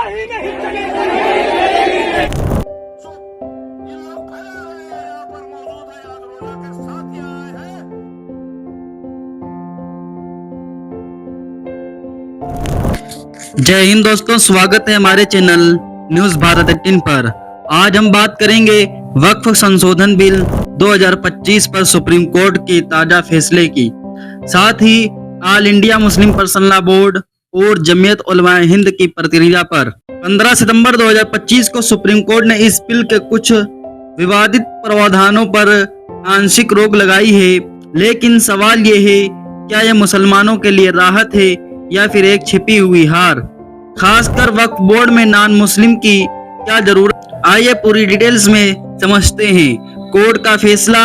नहीं नहीं चलेगी। जय हिंद दोस्तों, स्वागत है हमारे चैनल न्यूज भारत 18 पर। आज हम बात करेंगे वक्फ संशोधन बिल 2025 पर सुप्रीम कोर्ट के ताजा फैसले की, साथ ही all India Muslim personal law board और जमीयत उलमाए हिंद की प्रतिक्रिया पर। 15 सितंबर 2025 को सुप्रीम कोर्ट ने इस बिल के कुछ विवादित प्रावधानों पर आंशिक रोक लगाई है, लेकिन सवाल ये है, क्या यह मुसलमानों के लिए राहत है या फिर एक छिपी हुई हार, खासकर वक्फ बोर्ड में नॉन मुस्लिम की क्या जरूरत। आइए पूरी डिटेल्स में समझते हैं। कोर्ट का फैसला,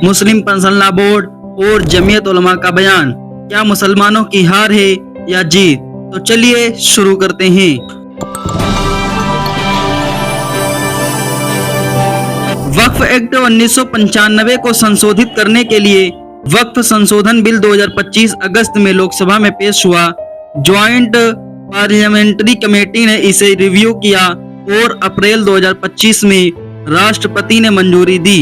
मुस्लिम पर्सनल लॉ बोर्ड और जमीयत उलमा का बयान, क्या मुसलमानों की हार है या जीत। तो चलिए शुरू करते हैं। वक्फ एक्ट 1995 को संशोधित करने के लिए वक्फ संशोधन बिल 2025 अगस्त में लोकसभा में पेश हुआ। ज्वाइंट पार्लियामेंट्री कमेटी ने इसे रिव्यू किया और अप्रैल 2025 में राष्ट्रपति ने मंजूरी दी।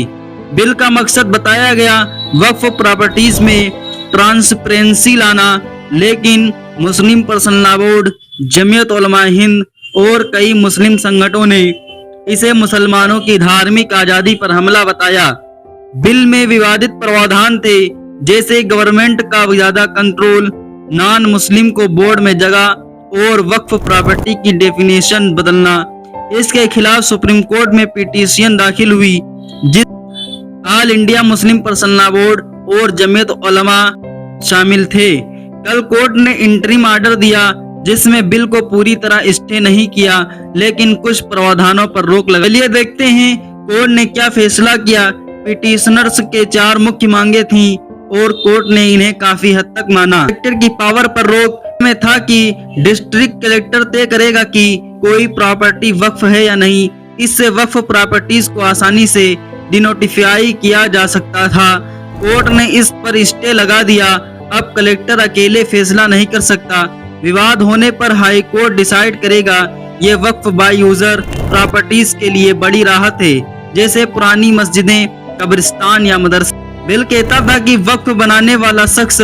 बिल का मकसद बताया गया वक्फ प्रॉपर्टीज में ट्रांसपेरेंसी लाना, लेकिन मुस्लिम personal law board, Jamiat Ulama Hind और कई मुस्लिम संगठनों ने इसे मुसलमानों की धार्मिक आजादी पर हमला बताया। बिल में विवादित प्रावधान थे, जैसे गवर्नमेंट का ज्यादा कंट्रोल, नॉन मुस्लिम को बोर्ड में जगह और वक्फ प्रॉपर्टी की डेफिनेशन बदलना। इसके खिलाफ सुप्रीम कोर्ट में पिटीशन दाखिल हुई, जिस all India Muslim personal law board और जमीयत उलमा शामिल थे। कल कोर्ट ने इंटरिम ऑर्डर दिया, जिसमें बिल को पूरी तरह स्टे नहीं किया, लेकिन कुछ प्रावधानों पर रोक लगा। चलिए देखते हैं कोर्ट ने क्या फैसला किया। पिटिशनर्स के 4 मुख्य मांगे थीं और कोर्ट ने इन्हें काफी हद तक माना। कलेक्टर की पावर पर रोक में था कि डिस्ट्रिक्ट कलेक्टर तय करेगा कि कोई प्रॉपर्टी वक्फ है या नहीं। इससे वक्फ प्रॉपर्टीज को आसानी से डिनोटिफाई किया जा सकता था। कोर्ट ने इस पर स्टे लगा दिया। अब कलेक्टर अकेले फैसला नहीं कर सकता। विवाद होने पर हाई कोर्ट डिसाइड करेगा। ये वक्फ बाय यूजर प्रॉपर्टीज के लिए बड़ी राहत है, जैसे पुरानी मस्जिदें, कब्रिस्तान या मदरसा। बिल कहता था कि वक्फ बनाने वाला शख्स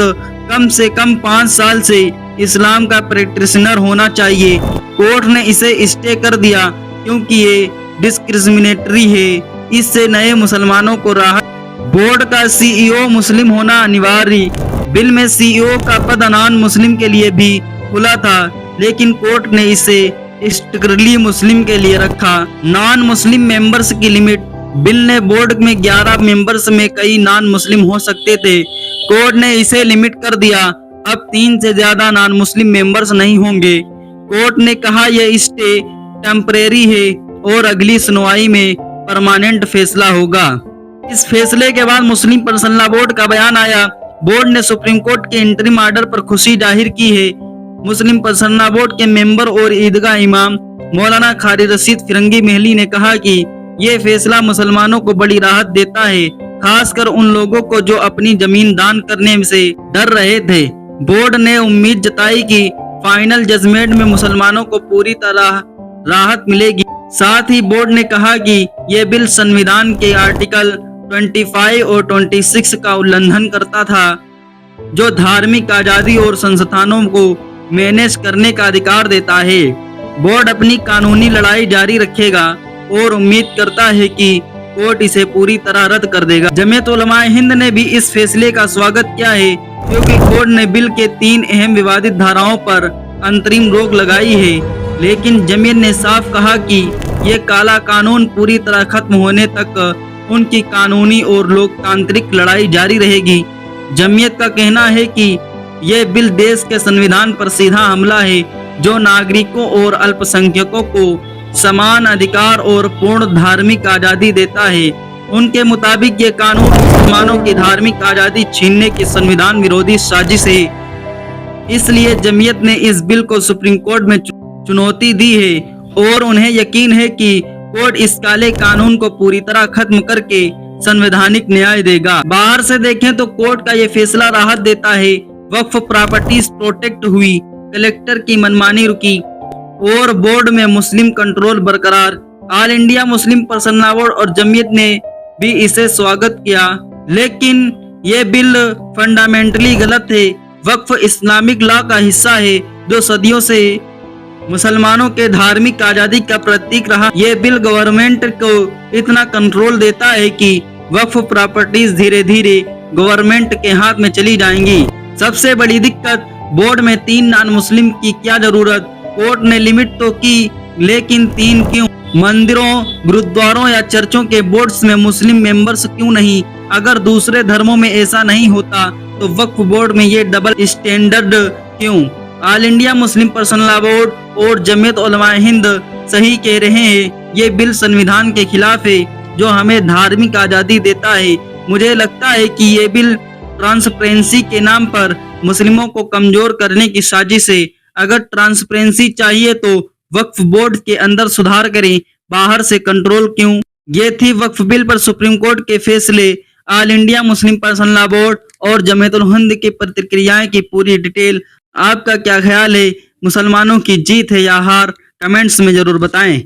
कम से कम 5 साल से इस्लाम का प्रैक्टिशनर होना चाहिए। कोर्ट ने इसे स्टे कर दिया क्योंकि ये डिस्क्रिमिनेटरी है। इससे नए मुसलमानों को राहत। बोर्ड का सीईओ मुस्लिम होना अनिवार्य। बिल में सीईओ का पद नॉन मुस्लिम के लिए भी खुला था, लेकिन कोर्ट ने इसे स्ट्रिक्टली मुस्लिम के लिए रखा। नॉन मुस्लिम मेंबर्स की लिमिट। बिल ने बोर्ड में 11 मेंबर्स में कई नॉन मुस्लिम हो सकते थे। कोर्ट ने इसे लिमिट कर दिया। अब 3 से ज्यादा नॉन मुस्लिम मेंबर्स नहीं होंगे। कोर्ट ने कहा यह स्टे टेम्परेरी है और अगली सुनवाई में परमानेंट फैसला होगा। इस फैसले के बाद मुस्लिम पर्सनल लॉ बोर्ड का बयान आया। बोर्ड ने सुप्रीम कोर्ट के इंटरिम ऑर्डर पर खुशी जाहिर की है। मुस्लिम पर्सनल लॉ बोर्ड के मेंबर और ईदगाह इमाम मौलाना खालिद रशीद फिरंगी महली ने कहा कि ये फैसला मुसलमानों को बड़ी राहत देता है, खासकर उन लोगों को जो अपनी जमीन दान करने से डर रहे थे। बोर्ड ने उम्मीद जताई कि फाइनल जजमेंट में मुसलमानों को पूरी तरह राहत मिलेगी। साथ ही बोर्ड ने कहा कि यह बिल संविधान के आर्टिकल 25 और 26 का उल्लंघन करता था, जो धार्मिक आजादी और संस्थानों को मैनेज करने का अधिकार देता है। बोर्ड अपनी कानूनी लड़ाई जारी रखेगा और उम्मीद करता है कि कोर्ट इसे पूरी तरह रद्द कर देगा। जमीयत उलमा हिंद ने भी इस फैसले का स्वागत किया है, क्योंकि कोर्ट ने बिल के 3 अहम विवादित धाराओं पर अंतरिम रोक लगाई है। लेकिन जमीयत ने साफ कहा कि ये काला कानून पूरी तरह खत्म होने तक उनकी कानूनी और लोकतांत्रिक लड़ाई जारी रहेगी। जमीयत का कहना है कि यह बिल देश के संविधान पर सीधा हमला है, जो नागरिकों और अल्पसंख्यकों को समान अधिकार और पूर्ण धार्मिक आजादी देता है। उनके मुताबिक ये कानून मुसलमानों की धार्मिक आजादी छीनने की संविधान विरोधी साजिश है। इसलिए जमीयत ने इस बिल को सुप्रीम कोर्ट में चुनौती दी है और उन्हें यकीन है कि कोर्ट इस काले कानून को पूरी तरह खत्म करके संवैधानिक न्याय देगा। बाहर से देखें तो कोर्ट का ये फैसला राहत देता है। वक्फ प्रॉपर्टीज प्रोटेक्ट हुई, कलेक्टर की मनमानी रुकी और बोर्ड में मुस्लिम कंट्रोल बरकरार। All India Muslim person law board और जमीयत ने भी इसे स्वागत किया, लेकिन ये बिल फंडामेंटली गलत है। वक्फ इस्लामिक लॉ का हिस्सा है जो सदियों से मुसलमानों के धार्मिक आजादी का प्रतीक रहा। ये बिल गवर्नमेंट को इतना कंट्रोल देता है कि वक्फ प्रॉपर्टीज धीरे धीरे गवर्नमेंट के हाथ में चली जाएंगी। सबसे बड़ी दिक्कत, बोर्ड में 3 नॉन मुस्लिम की क्या जरूरत? कोर्ट ने लिमिट तो की, लेकिन 3 क्यों? मंदिरों, गुरुद्वारों या चर्चों के बोर्ड्स में मुस्लिम मेंबर्स क्यों नहीं? अगर दूसरे धर्मों में ऐसा नहीं होता तो वक्फ बोर्ड में ये डबल स्टैंडर्ड क्यों? All India Muslim person law board और जमीयत उलमा हिंद सही कह रहे हैं, ये बिल संविधान के खिलाफ है जो हमें धार्मिक आजादी देता है। मुझे लगता है कि ये बिल ट्रांसपेरेंसी के नाम पर मुस्लिमों को कमजोर करने की साजिश है। अगर ट्रांसपेरेंसी चाहिए तो वक्फ बोर्ड के अंदर सुधार करें, बाहर से कंट्रोल क्यों? ये थी वक्फ बिल पर सुप्रीम कोर्ट के फैसले, all India Muslim person law board और जमीयत उल हिंद की प्रतिक्रियाएं की पूरी डिटेल। आपका क्या ख्याल है, मुसलमानों की जीत है या हार? कमेंट्स में जरूर बताएं।